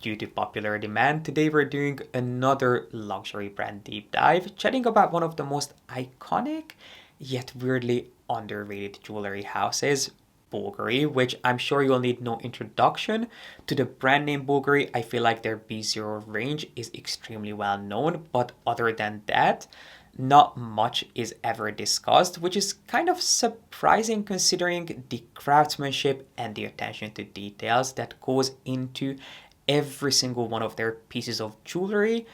Due to popular demand, today we're doing another luxury brand deep dive, chatting about one of the most iconic yet weirdly underrated jewelry houses, Bulgari, which I'm sure you'll need no introduction to the brand name Bulgari. I feel like their B0 range is extremely well known, but other than that, not much is ever discussed, which is kind of surprising considering the craftsmanship and the attention to details that goes into every single one of their pieces of jewelry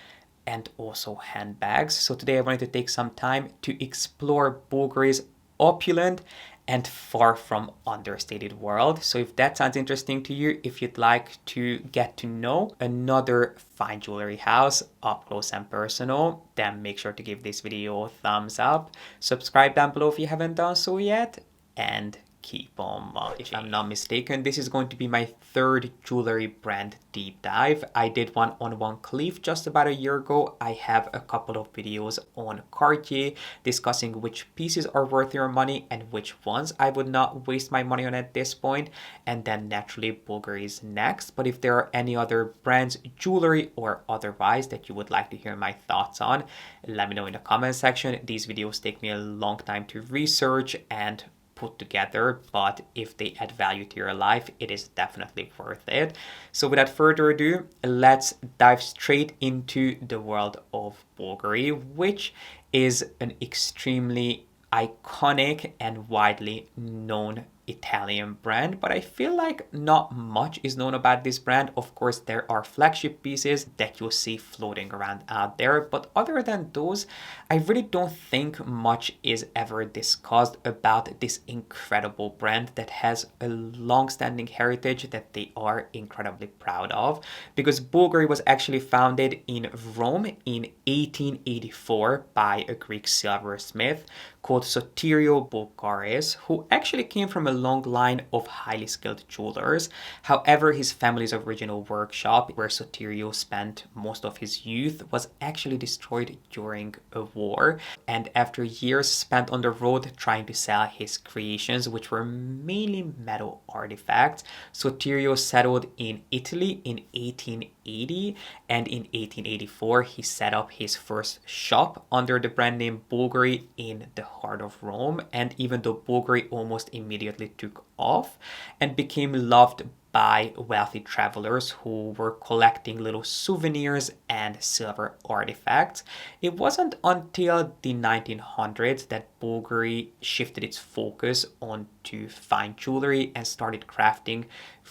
and also handbags. So today I wanted to take some time to explore Bulgari's opulent and far from understated world. So if that sounds interesting to you, if you'd like to get to know another fine jewelry house up close and personal, then make sure to give this video a thumbs up. Subscribe down below if you haven't done so yet, and keep on marching. If I'm not mistaken, this is going to be my third jewelry brand deep dive. I did one on vancleef just about a year ago. I have a couple of videos on Cartier discussing which pieces are worth your money and which ones I would not waste my money on at this point. And then naturally Bulgari is next. But if there are any other brands, jewelry or otherwise, that you would like to hear my thoughts on, let me know in the comment section. These videos take me a long time to research and put together, but if they add value to your life, it is definitely worth it. So without further ado, let's dive straight into the world of Bulgari, which is an extremely iconic and widely known Italian brand, but I feel like not much is known about this brand. Of course, there are flagship pieces that you'll see floating around out there, but other than those, I really don't think much is ever discussed about this incredible brand that has a long-standing heritage that they are incredibly proud of, because Bulgari was actually founded in Rome in 1884 by a Greek silversmith called Sotirio Bulgaris, who actually came from a long line of highly skilled jewelers. However, his family's original workshop, where Sotirio spent most of his youth, was actually destroyed during a war. And after years spent on the road trying to sell his creations, which were mainly metal artifacts, Sotirio settled in Italy in 1880, and in 1884 he set up his first shop under the brand name Bulgari in the heart of Rome. And even though Bulgari almost immediately took off and became loved by wealthy travelers who were collecting little souvenirs and silver artifacts, it wasn't until the 1900s that Bulgari shifted its focus onto fine jewelry and started crafting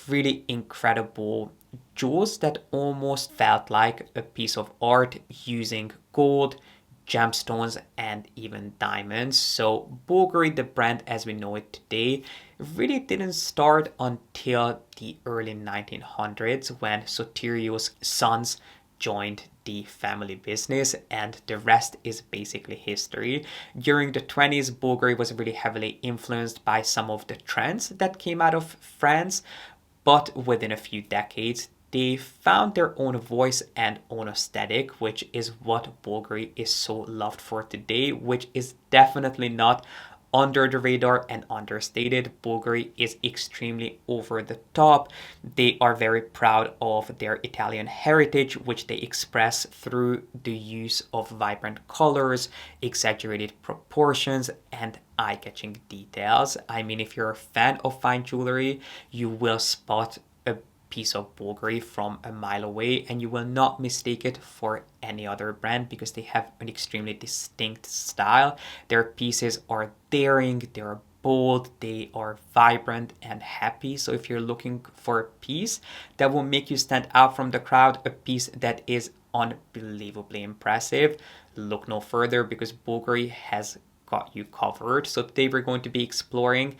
really incredible jewels that almost felt like a piece of art, using gold, gemstones, and even diamonds. So Bulgari, the brand as we know it today, really didn't start until the early 1900s when Sotirio's sons joined the family business, and the rest is basically history. During the 20s, Bulgari was really heavily influenced by some of the trends that came out of France, but within a few decades, they found their own voice and own aesthetic, which is what Bulgari is so loved for today, which is definitely not under the radar and understated. Bulgari is extremely over the top. They are very proud of their Italian heritage, which they express through the use of vibrant colors, exaggerated proportions, and eye-catching details. I mean, if you're a fan of fine jewelry, you will spot a piece of Bulgari from a mile away, and you will not mistake it for any other brand because they have an extremely distinct style. Their pieces are daring, they're bold, they are vibrant and happy. So if you're looking for a piece that will make you stand out from the crowd, a piece that is unbelievably impressive, look no further, because Bulgari has got you covered. So today we're going to be exploring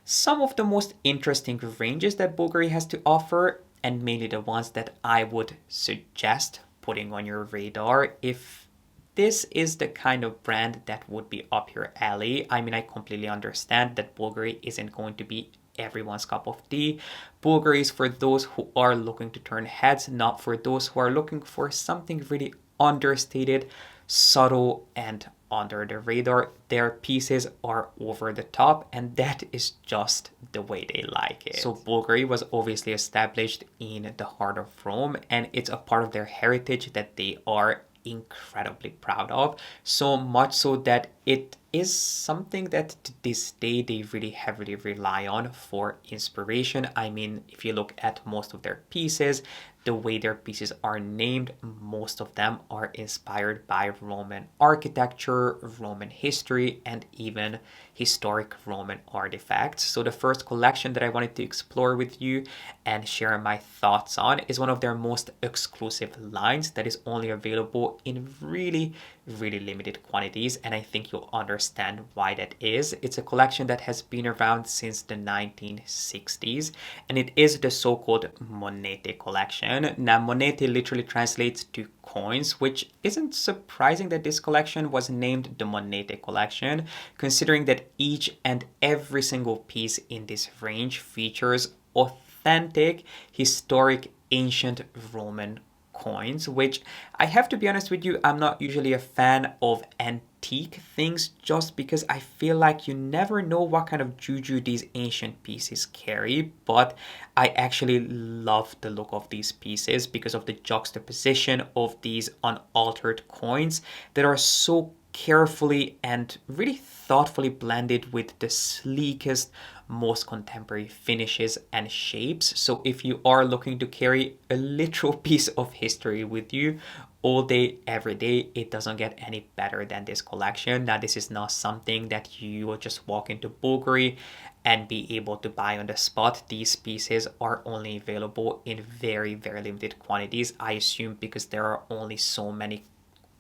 some of the most interesting ranges that Bulgari has to offer, and mainly the ones that I would suggest putting on your radar if this is the kind of brand that would be up your alley. I mean, I completely understand that Bulgari isn't going to be everyone's cup of tea. Bulgari is for those who are looking to turn heads, not for those who are looking for something really understated, subtle and under the radar. Their pieces are over the top, and that is just the way they like it. So Bulgari was obviously established in the heart of Rome, and it's a part of their heritage that they are incredibly proud of, so much so that it is something that to this day they really heavily rely on for inspiration. I mean, if you look at most of their pieces, the way their pieces are named, most of them are inspired by Roman architecture, Roman history, and even historic Roman artifacts. So the first collection that I wanted to explore with you and share my thoughts on is one of their most exclusive lines that is only available in really limited quantities, and I think you'll understand why that is. It's a collection that has been around since the 1960s, and it is the so-called monete collection. Now, monete literally translates to coins, which isn't surprising that this collection was named the monete collection, considering that each and every single piece in this range features authentic, historic, ancient Roman coins, which I have to be honest with you, I'm not usually a fan of antique things just because I feel like you never know what kind of juju these ancient pieces carry, but I actually love the look of these pieces because of the juxtaposition of these unaltered coins that are so carefully and really thoughtfully blended with the sleekest, most contemporary finishes and shapes. So if you are looking to carry a literal piece of history with you all day, every day, it doesn't get any better than this collection. Now, this is not something that you will just walk into Bulgari and be able to buy on the spot. These pieces are only available in very limited quantities, I assume because there are only so many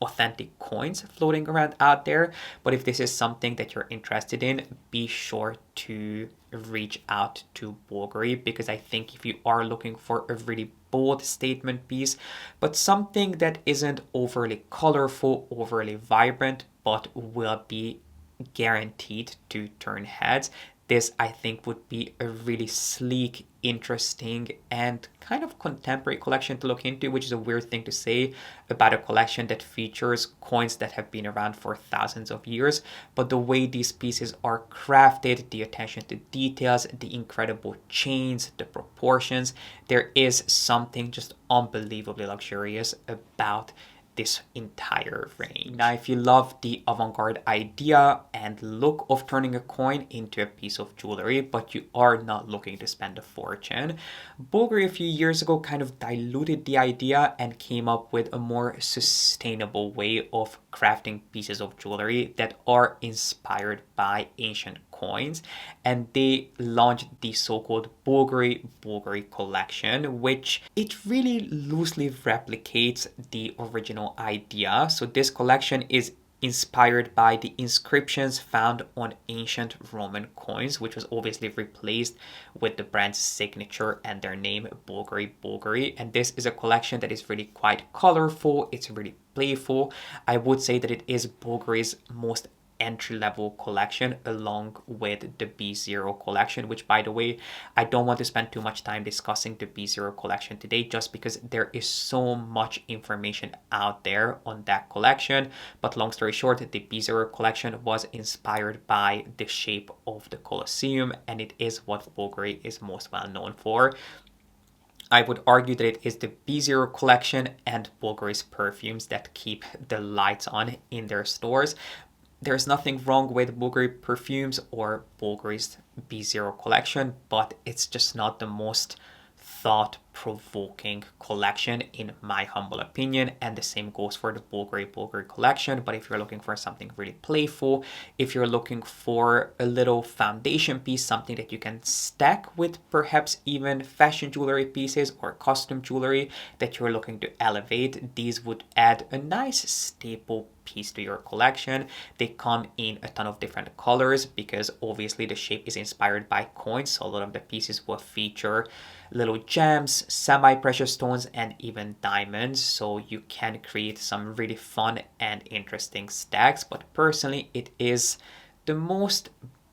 authentic coins floating around out there. But if this is something that you're interested in, be sure to reach out to Bulgari, because I think if you are looking for a really bold statement piece, but something that isn't overly colorful, overly vibrant, but will be guaranteed to turn heads, this I think would be a really sleek, interesting, and kind of contemporary collection to look into, which is a weird thing to say about a collection that features coins that have been around for thousands of years. But the way these pieces are crafted, the attention to details, the incredible chains, the proportions, there is something just unbelievably luxurious about this entire range. Now, if you love the avant-garde idea and look of turning a coin into a piece of jewelry, but you are not looking to spend a fortune, Bulgari a few years ago kind of diluted the idea and came up with a more sustainable way of crafting pieces of jewelry that are inspired by ancient coins, and they launched the so-called Bulgari collection, which it really loosely replicates the original idea. So this collection is inspired by the inscriptions found on ancient Roman coins, which was obviously replaced with the brand's signature and their name, Bulgari. And this is a collection that is really quite colorful. It's really playful. I would say that it is Bulgari's most entry-level collection, along with the B0 collection, which, by the way, I don't want to spend too much time discussing the B0 collection today just because there is so much information out there on that collection. But long story short, the B0 collection was inspired by the shape of the Colosseum, and it is what Bulgari is most well known for. I would argue that it is the B0 collection and Bulgari's perfumes that keep the lights on in their stores. There's nothing wrong with Bulgari perfumes or Bulgari's B0 collection, but it's just not the most thought-provoking collection in my humble opinion, and the same goes for the Bulgari collection. But if you're looking for something really playful, if you're looking for a little foundation piece, something that you can stack with perhaps even fashion jewelry pieces or custom jewelry that you're looking to elevate, these would add a nice staple piece to your collection. They come in a ton of different colors because obviously the shape is inspired by coins, so a lot of the pieces will feature little gems, semi-precious stones, and even diamonds, so you can create some really fun and interesting stacks. But personally, it is the most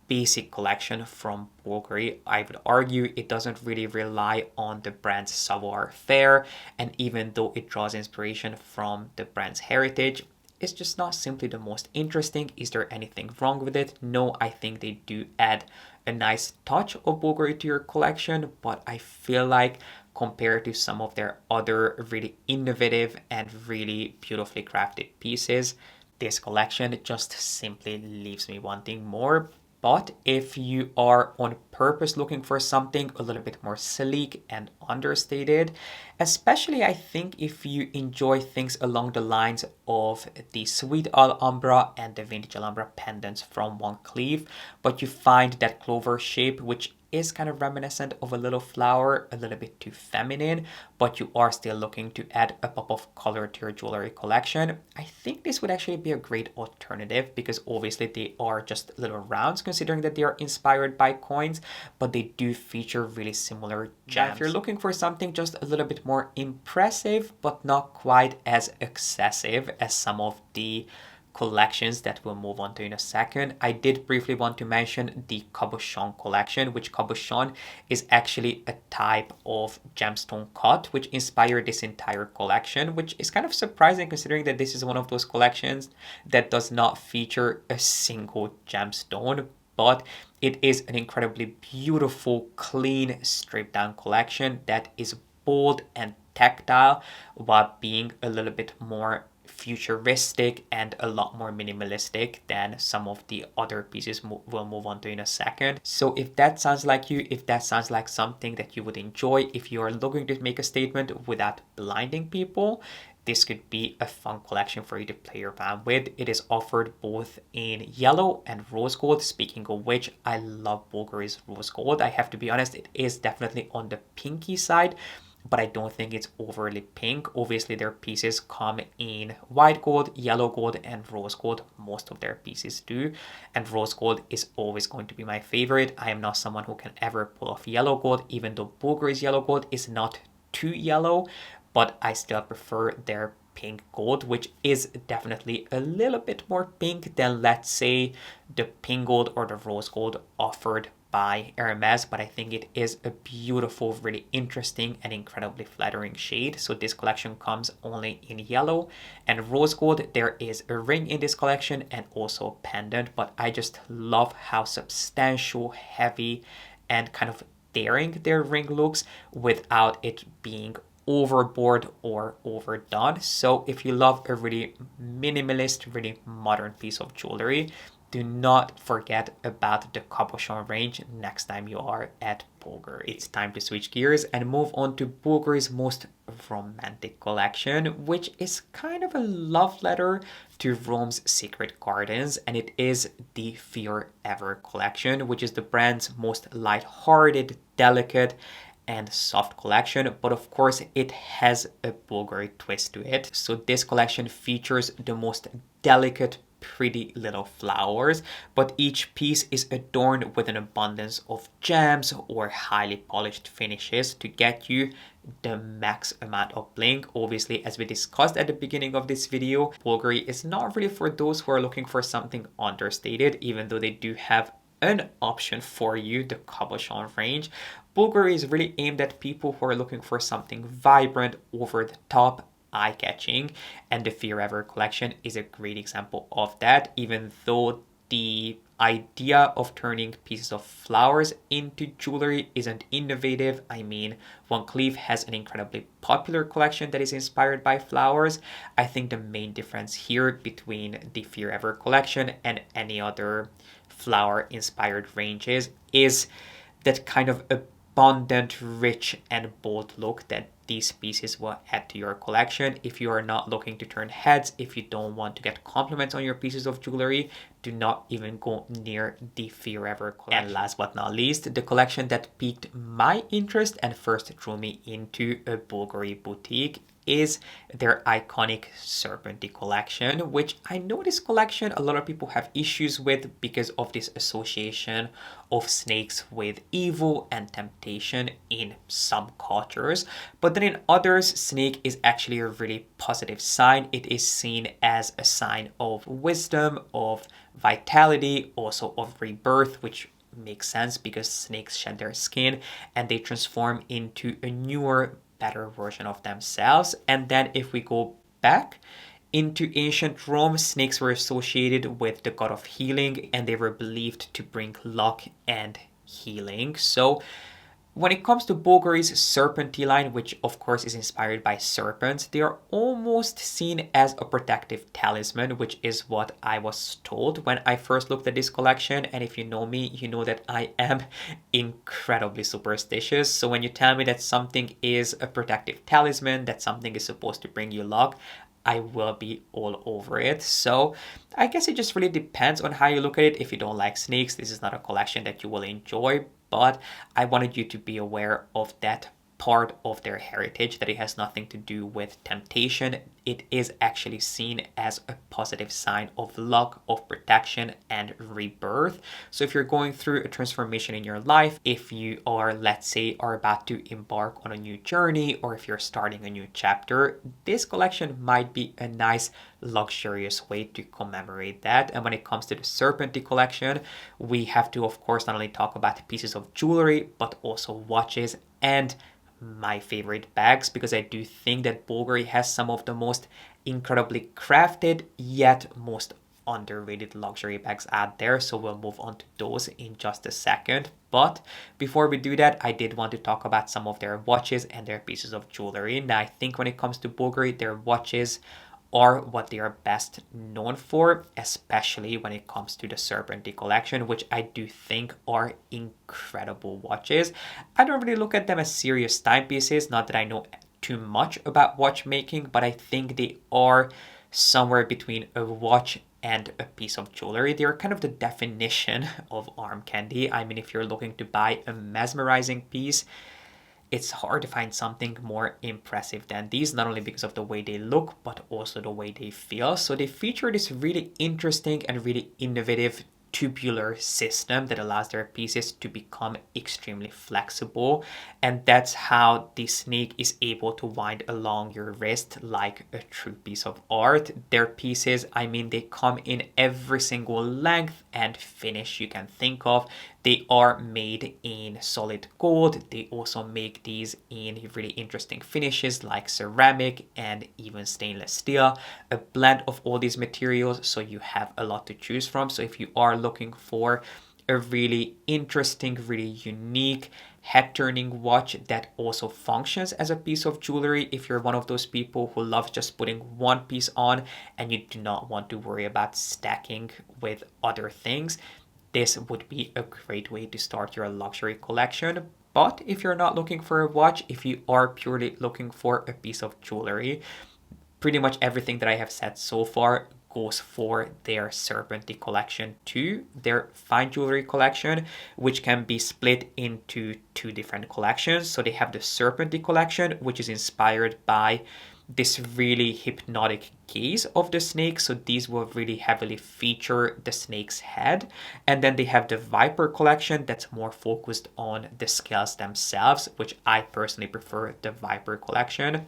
basic collection from Bulgari. I would argue it doesn't really rely on the brand's savoir-faire, and even though it draws inspiration from the brand's heritage, is just not simply the most interesting. Is there anything wrong with it? No, I think they do add a nice touch of Bulgari to your collection, but I feel like compared to some of their other really innovative and really beautifully crafted pieces, this collection just simply leaves me wanting more. But if you are on purpose looking for something a little bit more sleek and understated, especially I think if you enjoy things along the lines of the Sweet Alhambra and the Vintage Alhambra pendants from Vancleef, but you find that clover shape, which is kind of reminiscent of a little flower, a little bit too feminine, but you are still looking to add a pop of color to your jewelry collection, I think this would actually be a great alternative because obviously they are just little rounds considering that they are inspired by coins, but they do feature really similar gems. Now, if you're looking for something just a little bit more impressive, but not quite as excessive as some of the collections that we'll move on to in a second, I did briefly want to mention the cabochon collection, which cabochon is actually a type of gemstone cut which inspired this entire collection, which is kind of surprising considering that this is one of those collections that does not feature a single gemstone, but it is an incredibly beautiful, clean, stripped down collection that is bold and tactile while being a little bit more futuristic and a lot more minimalistic than some of the other pieces we'll move on to in a second. So if that sounds like you, if that sounds like something that you would enjoy, if you are looking to make a statement without blinding people, this could be a fun collection for you to play around with. It is offered both in yellow and rose gold. Speaking of which, I love Bulgari's rose gold. I have to be honest, it is definitely on the pinky side, but I don't think it's overly pink. Obviously, their pieces come in white gold, yellow gold, and rose gold. Most of their pieces do. And rose gold is always going to be my favorite. I am not someone who can ever pull off yellow gold, even though Bulgari's yellow gold is not too yellow, but I still prefer their pink gold, which is definitely a little bit more pink than, let's say, the pink gold or the rose gold offered by Hermes, but I think it is a beautiful, really interesting and incredibly flattering shade. So this collection comes only in yellow and rose gold. There is a ring in this collection and also a pendant, but I just love how substantial, heavy, and kind of daring their ring looks without it being overboard or overdone. So if you love a really minimalist, really modern piece of jewelry, do not forget about the cabochon range next time you are at Bulgari. It's time to switch gears and move on to Bulgari's most romantic collection, which is kind of a love letter to Rome's secret gardens, and it is the Forever collection, which is the brand's most light-hearted, delicate, and soft collection, but of course it has a Bulgari twist to it. So this collection features the most delicate, pretty little flowers, but each piece is adorned with an abundance of gems or highly polished finishes to get you the max amount of bling. Obviously, as we discussed at the beginning of this video, Bulgari is not really for those who are looking for something understated, even though they do have an option for you, the cabochon range. Bulgari is really aimed at people who are looking for something vibrant, over the top, eye-catching, and the Forever collection is a great example of that. Even though the idea of turning pieces of flowers into jewelry isn't innovative, I mean, Van Cleef has an incredibly popular collection that is inspired by flowers. I think the main difference here between the Forever collection and any other flower-inspired ranges is that kind of abundant, rich, and bold look that these pieces will add to your collection. If you are not looking to turn heads, if you don't want to get compliments on your pieces of jewelry, do not even go near the Forever collection. And last but not least, the collection that piqued my interest and first drew me into a Bulgari boutique is their iconic Serpenti collection, which I know this collection a lot of people have issues with because of this association of snakes with evil and temptation in some cultures, but then in others, snake is actually a really positive sign. It is seen as a sign of wisdom, of vitality, also of rebirth, which makes sense because snakes shed their skin and they transform into a newer, better version of themselves. And then if we go back Into ancient Rome, snakes were associated with the god of healing, and they were believed to bring luck and healing. So when it comes to Bulgari's Serpenti line, which of course is inspired by serpents, they are almost seen as a protective talisman, which is what I was told when I first looked at this collection. And if you know me, you know that I am incredibly superstitious. So when you tell me that something is a protective talisman, that something is supposed to bring you luck, I will be all over it. So I guess it just really depends on how you look at it. If you don't like snakes, this is not a collection that you will enjoy, but I wanted you to be aware of that part of their heritage, that it has nothing to do with temptation. It is actually seen as a positive sign of luck, of protection, and rebirth. So if you're going through a transformation in your life, if you are, let's say, are about to embark on a new journey, or if you're starting a new chapter, this collection might be a nice luxurious way to commemorate that. And when it comes to the Serpenti collection, we have to of course not only talk about pieces of jewelry, but also watches and my favorite bags, because I do think that Bulgari has some of the most incredibly crafted yet most underrated luxury bags out there. So we'll move on to those in just a second. But before we do that, I did want to talk about some of their watches and their pieces of jewelry. Now, I think when it comes to Bulgari, their watches are what they are best known for, especially when it comes to the Serpenti collection, which I do think are incredible watches. I don't really look at them as serious timepieces, not that I know too much about watchmaking, but I think they are somewhere between a watch and a piece of jewelry. They are kind of the definition of arm candy. I mean, if you're looking to buy a mesmerizing piece, it's hard to find something more impressive than these, not only because of the way they look, but also the way they feel. So they feature this really interesting and really innovative tubular system that allows their pieces to become extremely flexible, and that's how the snake is able to wind along your wrist like a true piece of art. Their pieces, I mean, they come in every single length and finish you can think of. They are made in solid gold. They also make these in really interesting finishes like ceramic and even stainless steel, a blend of all these materials, so you have a lot to choose from. So if you are looking for a really interesting, really unique head-turning watch that also functions as a piece of jewelry, if you're one of those people who loves just putting one piece on and you do not want to worry about stacking with other things, this would be a great way to start your luxury collection. But if you're not looking for a watch, if you are purely looking for a piece of jewelry, pretty much everything that I have said so far goes for their Serpenti collection too, their fine jewelry collection, which can be split into two different collections. So they have the Serpenti collection, which is inspired by this really hypnotic gaze of the snake. So these will really heavily feature the snake's head. And then they have the Viper collection that's more focused on the scales themselves, which I personally prefer the Viper collection.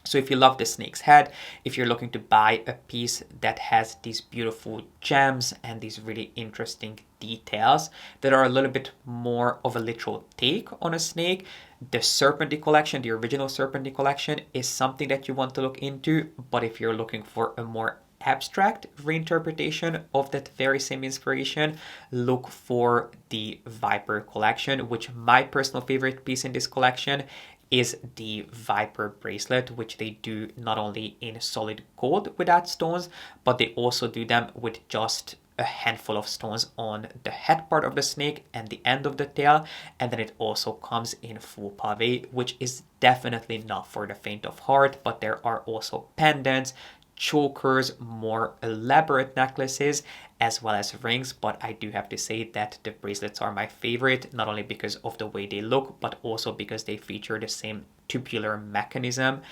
So if you love the snake's head, if you're looking to buy a piece that has these beautiful gems and these really interesting details that are a little bit more of a literal take on a snake, the Serpenti collection, the original Serpenti collection, is something that you want to look into. But if you're looking for a more abstract reinterpretation of that very same inspiration, look for the Viper collection, which my personal favorite piece in this collection is the Viper bracelet, which they do not only in solid gold without stones, but they also do them with just a handful of stones on the head part of the snake and the end of the tail. And then it also comes in full pave, which is definitely not for the faint of heart. But there are also pendants, chokers, more elaborate necklaces, as well as rings. But I do have to say that the bracelets are my favorite, not only because of the way they look, but also because they feature the same tubular mechanism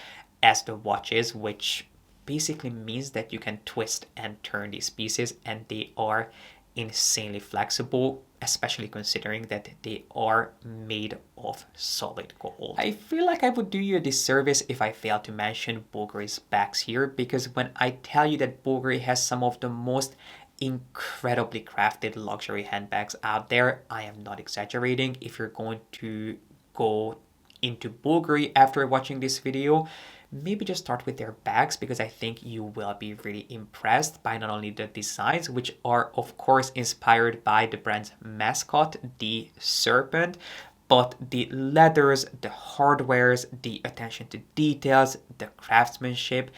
as the watches, which basically means that you can twist and turn these pieces, and they are insanely flexible, especially considering that they are made of solid gold. I feel like I would do you a disservice if I failed to mention Bulgari's bags here, because when I tell you that Bulgari has some of the most incredibly crafted luxury handbags out there, I am not exaggerating. If you're going to go into Bulgari after watching this video, maybe just start with their bags, because I think you will be really impressed by not only the designs, which are of course inspired by the brand's mascot, the serpent, but the leathers, the hardwares, the attention to details, the craftsmanship,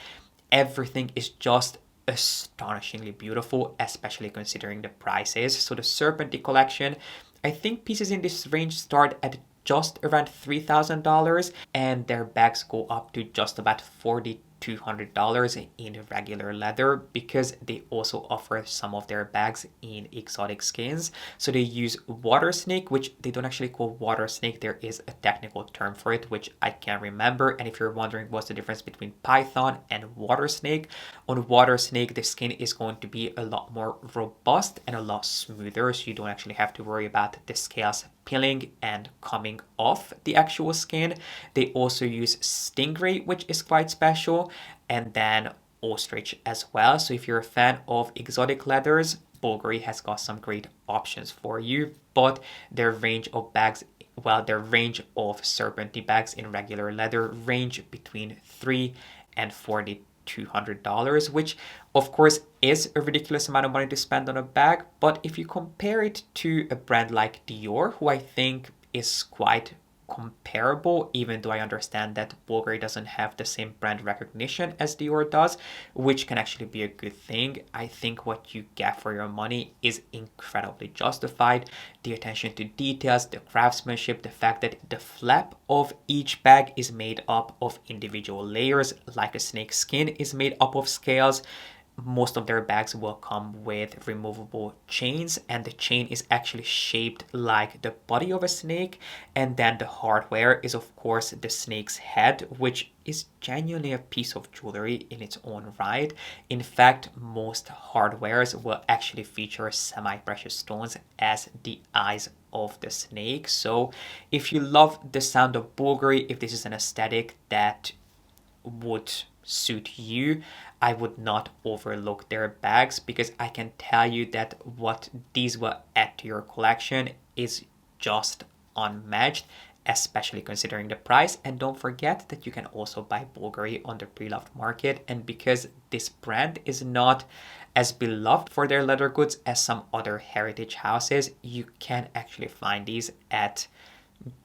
everything is just astonishingly beautiful, especially considering the prices. So the Serpenti collection, I think pieces in this range start at just around $3,000, and their bags go up to just about $4,200 in regular leather, because they also offer some of their bags in exotic skins. So they use water snake, which they don't actually call water snake. There is a technical term for it, which I can't remember. And if you're wondering what's the difference between python and water snake, on water snake, the skin is going to be a lot more robust and a lot smoother. So you don't actually have to worry about the scales peeling and coming off the actual skin. They also use stingray, which is quite special, and then ostrich as well. So if you're a fan of exotic leathers, Bulgari has got some great options for you, but their range of bags, well, their range of Serpenti bags in regular leather range between $3 and $4,200, which of course is a ridiculous amount of money to spend on a bag. But if you compare it to a brand like Dior, who I think is quite comparable, even though I understand that Bulgari doesn't have the same brand recognition as Dior does, which can actually be a good thing. I think what you get for your money is incredibly justified. The attention to details, the craftsmanship, the fact that the flap of each bag is made up of individual layers, like a snake skin is made up of scales. Most of their bags will come with removable chains, and the chain is actually shaped like the body of a snake. And then the hardware is of course the snake's head, which is genuinely a piece of jewelry in its own right. In fact, most hardwares will actually feature semi-precious stones as the eyes of the snake. So if you love the sound of Bulgari, if this is an aesthetic that would suit you, I would not overlook their bags, because I can tell you that what these will add to your collection is just unmatched, especially considering the price. And don't forget that you can also buy Bulgari on the Preloved market, and because this brand is not as beloved for their leather goods as some other heritage houses, you can actually find these at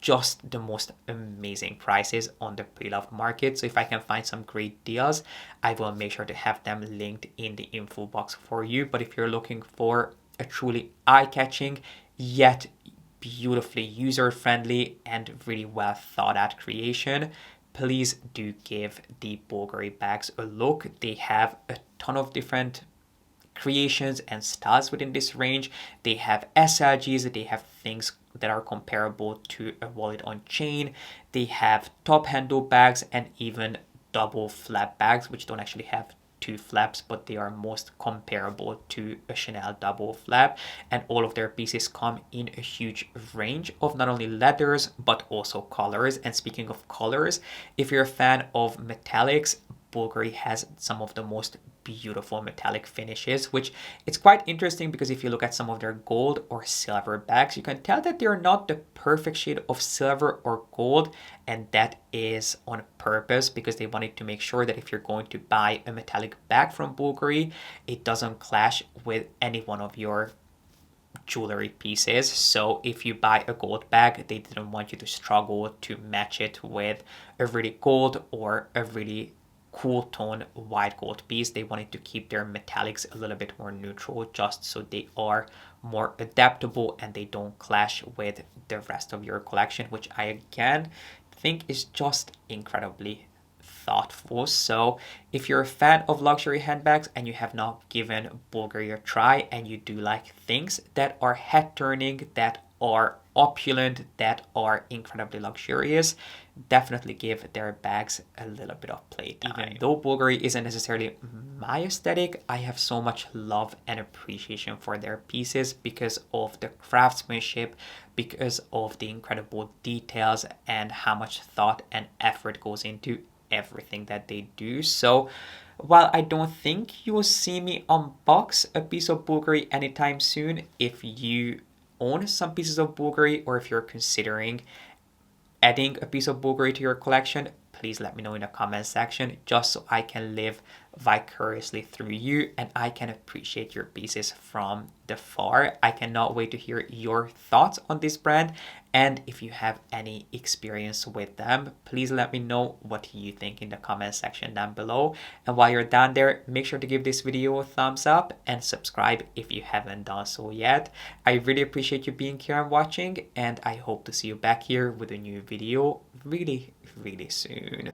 just the most amazing prices on the Preloved market. So if I can find some great deals, I will make sure to have them linked in the info box for you. But if you're looking for a truly eye-catching yet beautifully user-friendly and really well thought out creation, please do give the Bulgari bags a look. They have a ton of different creations and styles within this range. They have SLGs, they have things that are comparable to a wallet on chain. They have top handle bags and even double flap bags, which don't actually have two flaps, but they are most comparable to a Chanel double flap. And all of their pieces come in a huge range of not only leathers, but also colors. And speaking of colors, if you're a fan of metallics, Bulgari has some of the most beautiful metallic finishes, which it's quite interesting, because if you look at some of their gold or silver bags, you can tell that they're not the perfect shade of silver or gold, and that is on purpose, because they wanted to make sure that if you're going to buy a metallic bag from Bulgari, it doesn't clash with any one of your jewelry pieces. So if you buy a gold bag, they didn't want you to struggle to match it with a really gold or a really cool tone white gold piece. They wanted to keep their metallics a little bit more neutral, just so they are more adaptable and they don't clash with the rest of your collection, which I again think is just incredibly thoughtful. So if you're a fan of luxury handbags and you have not given Bulgari a try, and you do like things that are head turning, that are opulent, that are incredibly luxurious, definitely give their bags a little bit of playtime. Even though Bulgari isn't necessarily my aesthetic, I have so much love and appreciation for their pieces because of the craftsmanship, because of the incredible details, and how much thought and effort goes into everything that they do. So while I don't think you will see me unbox a piece of Bulgari anytime soon, if you own some pieces of Bulgari, or if you're considering adding a piece of Bulgari to your collection, please let me know in the comment section, just so I can live vicariously through you and I can appreciate your pieces from the far. I cannot wait to hear your thoughts on this brand, and if you have any experience with them, please let me know what you think in the comment section down below. And while you're down there, make sure to give this video a thumbs up and subscribe if you haven't done so yet. I really appreciate you being here and watching, and I hope to see you back here with a new video really soon.